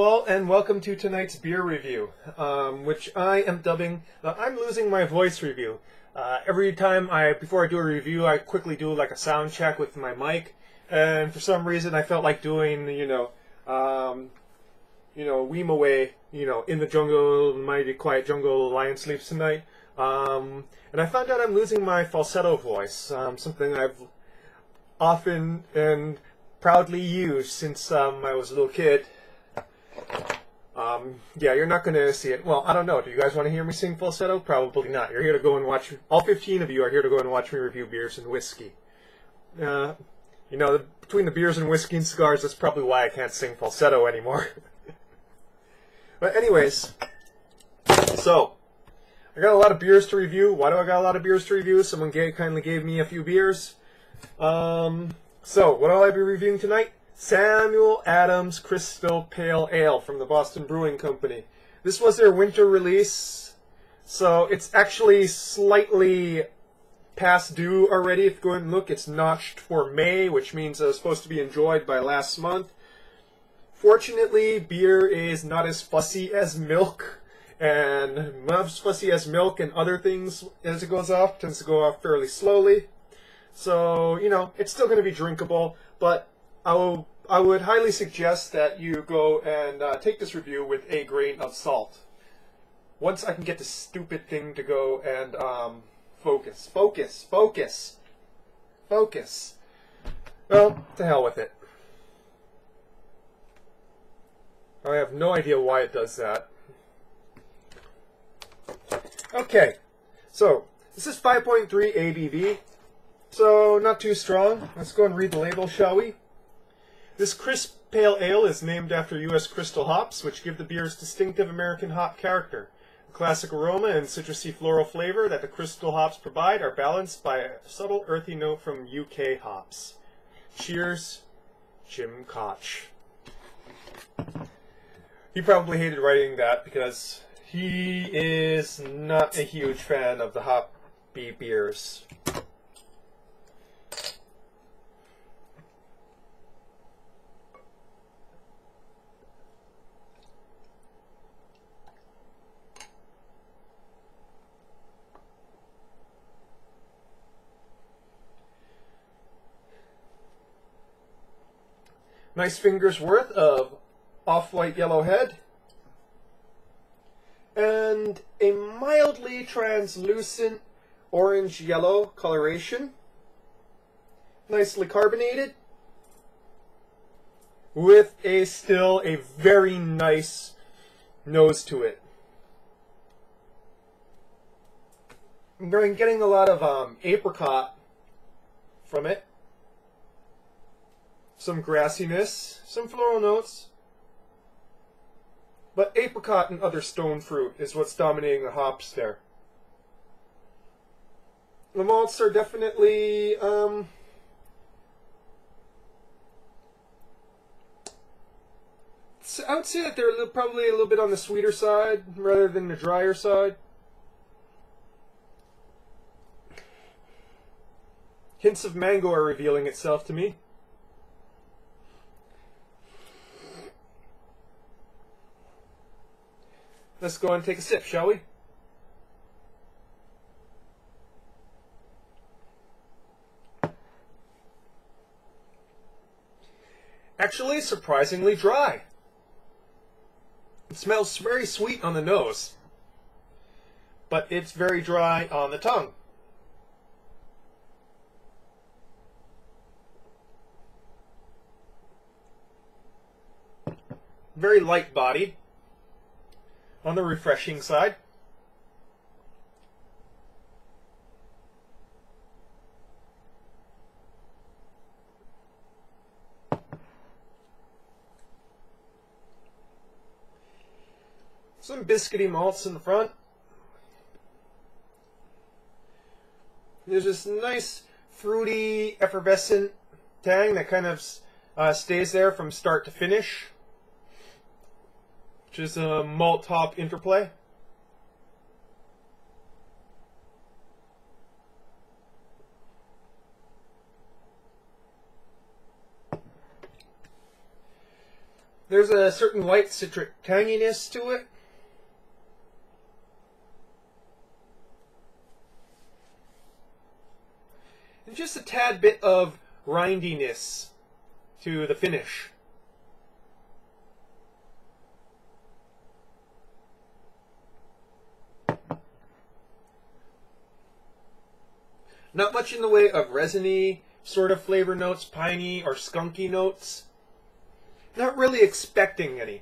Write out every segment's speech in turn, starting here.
Hello all, and welcome to tonight's beer review, which I am dubbing the I'm Losing My Voice review. Every time before I do a review, I quickly do like a sound check with my mic, and for some reason I felt like doing, Weem Away, in the jungle, mighty quiet jungle, the lion sleeps tonight. And I found out I'm losing my falsetto voice, something I've often and proudly used since I was a little kid. Yeah, you're not going to see it. Well, I don't know. Do you guys want to hear me sing falsetto? Probably not. You're here to go and watch... All 15 of you are here to go and watch me review beers and whiskey. Between the beers and whiskey and cigars, that's probably why I can't sing falsetto anymore. But anyways, so, I got a lot of beers to review. Why do I got a lot of beers to review? Someone kindly gave me a few beers. So, what will I be reviewing tonight? Samuel Adams Crystal Pale Ale from the Boston Brewing Company. This was their winter release, so it's actually slightly past due already. If you go and look, it's notched for May, which means it was supposed to be enjoyed by last month. Fortunately, beer is not as fussy as milk, and not as fussy as milk and other things as it goes off. It tends to go off fairly slowly. So, it's still going to be drinkable, but I would highly suggest that you go and take this review with a grain of salt. Once I can get this stupid thing to go and focus. Well, to hell with it. I have no idea why it does that. Okay, so this is 5.3 ABV, so not too strong. Let's go and read the label, shall we? This crisp pale ale is named after U.S. crystal hops, which give the beer's distinctive American hop character. The classic aroma and citrusy floral flavor that the crystal hops provide are balanced by a subtle earthy note from UK hops. Cheers, Jim Koch. He probably hated writing that because he is not a huge fan of the hoppy beers. Nice finger's worth of off-white yellow head, and a mildly translucent orange-yellow coloration, nicely carbonated, with still a very nice nose to it. I'm getting a lot of apricot from it. Some grassiness, some floral notes, but apricot and other stone fruit is what's dominating the hops there. The malts are definitely, I would say that they're probably a little bit on the sweeter side rather than the drier side. Hints of mango are revealing itself to me. Let's go and take a sip, shall we? Actually, surprisingly dry. It smells very sweet on the nose, but it's very dry on the tongue. Very light-bodied. On the refreshing side. Some biscuity malts in the front. There's this nice fruity effervescent tang that kind of stays there from start to finish, which is a malt-hop interplay. There's a certain light citric tanginess to it. And just a tad bit of rindiness to the finish. Not much in the way of resiny sort of flavor notes, piney or skunky notes. Not really expecting any.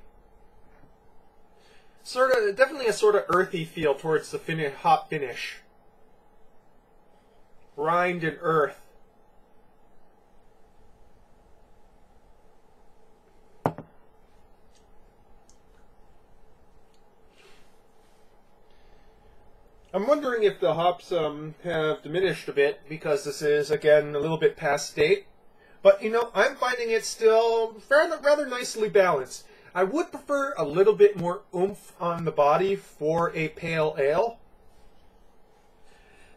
Definitely a sort of earthy feel towards the hop finish. Rind and earth. I'm wondering if the hops have diminished a bit because this is, again, a little bit past date. But, you know, I'm finding it still rather nicely balanced. I would prefer a little bit more oomph on the body for a pale ale.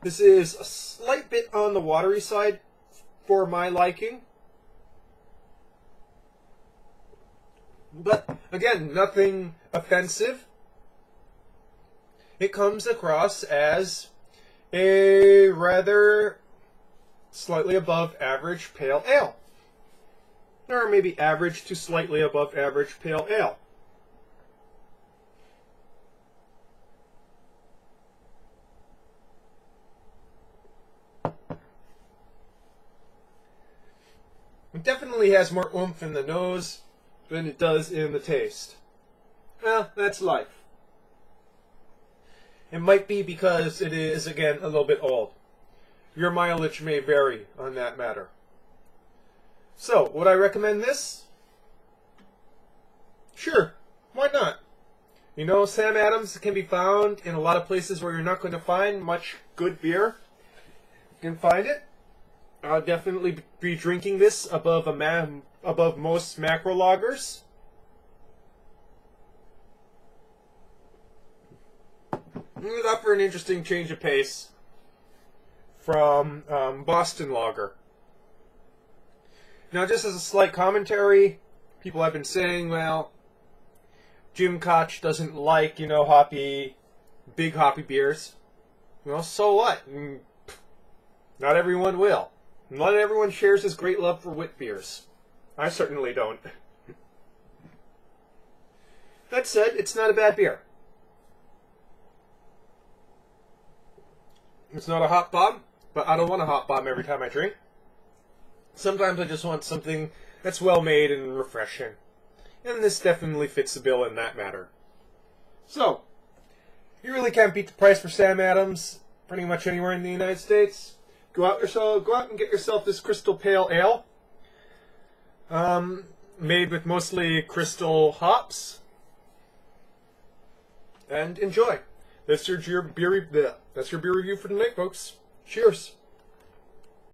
This is a slight bit on the watery side for my liking. But, again, nothing offensive. It comes across as a rather slightly above average pale ale. Or maybe average to slightly above average pale ale. It definitely has more oomph in the nose than it does in the taste. Well, that's life. It might be because it is, again, a little bit old. Your mileage may vary on that matter. So, would I recommend this? Sure, why not? You know, Sam Adams can be found in a lot of places where you're not going to find much good beer. You can find it. I'll definitely be drinking this above most macro lagers. It offer an interesting change of pace from Boston Lager. Now, just as a slight commentary, people have been saying, well, Jim Koch doesn't like, you know, big hoppy beers. Well, so what? Not everyone will. Not everyone shares his great love for wit beers. I certainly don't. That said, it's not a bad beer. It's not a hot bomb, but I don't want a hot bomb every time I drink. Sometimes I just want something that's well made and refreshing. And this definitely fits the bill in that matter. So, you really can't beat the price for Sam Adams pretty much anywhere in the United States. Go out and get yourself this Crystal Pale Ale. Made with mostly crystal hops. And enjoy. That's your beer review for tonight, folks. Cheers.